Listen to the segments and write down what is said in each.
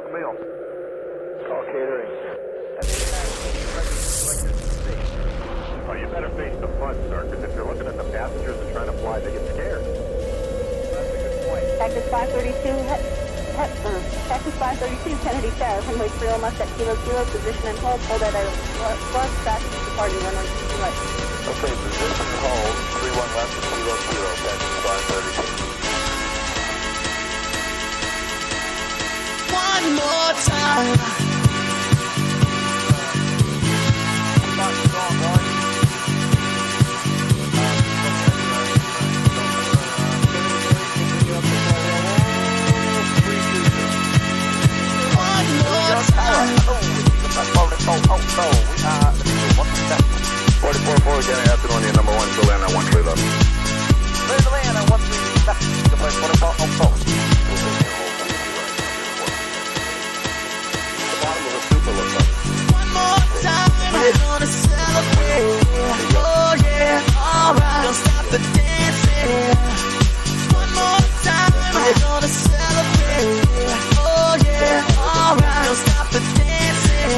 the meal. Call catering. Oh, you better face the front, sir, because if you're looking at the passengers and trying to fly, they get scared. That's a good point. Cactus 532, Cactus 532, Kennedy Sheriff, runway 30 left at Kilo Kilo, position and hold at a plus, fastest departing runway 2 right. Okay, position and hold, 31 left at Kilo Kilo, Cactus 532. One more time. Forward, getting after on your number one, to land on 13 left. Clear to land on 13 left. The place 44, oh, oh. The bottom of the super looks up. One more time, we're gonna celebrate. Oh yeah, alright, don't stop the dancing. One more time, we're gonna celebrate. Oh yeah, alright, don't stop the dancing.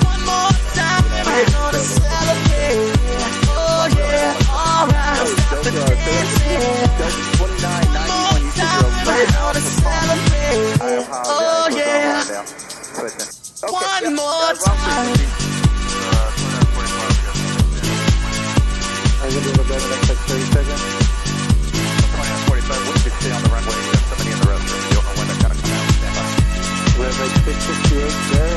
One more time, we're gonna celebrate. Oh yeah, alright, don't stop the dancing. One more time, we're gonna celebrate. Oh yeah. One more time. Are you going to go the next 30 seconds? 29:45, wouldn't be stay on the runway. We have somebody in the restroom. You don't know when they're going to come out. Stand by. We're at 668, there,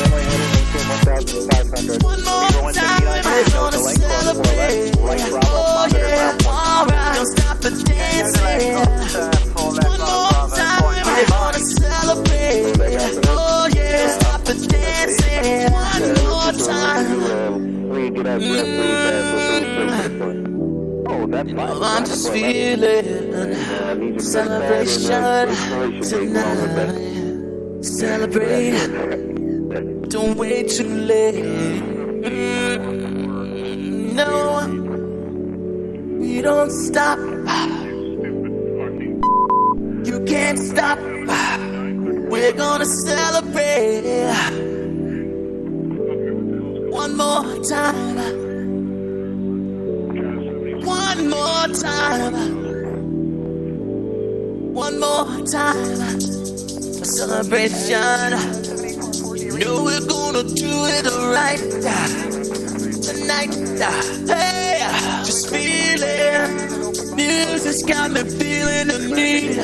runway heading into 1,500. One more time, we're gonna celebrate. Oh yeah, alright, don't stop the dancing. One more time, we're gonna celebrate. Oh yeah, stop the dancing. One more time. I'm just feeling celebration tonight. Celebrate, don't wait too late. No, we don't stop. You can't stop. We're gonna celebrate. One more time. One more time. One more time. A celebration. No, we're gonna do it right tonight. Hey, just feeling. Music's got me feeling the need.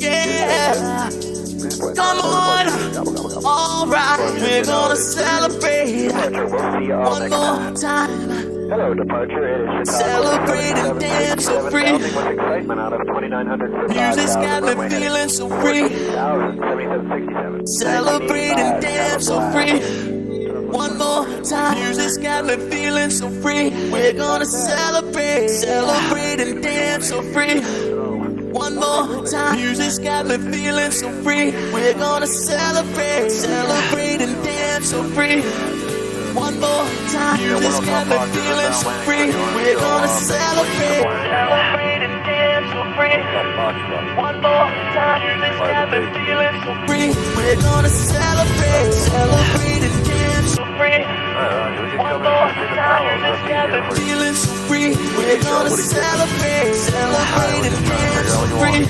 Yeah. Come on. Alright, we're gonna celebrate. One more time. Hello, departure. It is Celebrate and dance so free. With excitement out of 2900. Music's got me feeling so free. 7767. Celebrate and dance so free. One more time. Music's got me feeling so free. We're gonna celebrate. Celebrate and dance so free. One more time. Music's got me feeling so free. We're gonna celebrate. Celebrate and dance so free. One more time. Music's got me feeling so free. We're gonna celebrate. Celebrate and dance so free. One more time. Music's got me feeling so free. We're gonna celebrate. Celebrate and dance so free. One more time. Music's got me feeling so free. We're gonna celebrate. Celebrate and dance so free.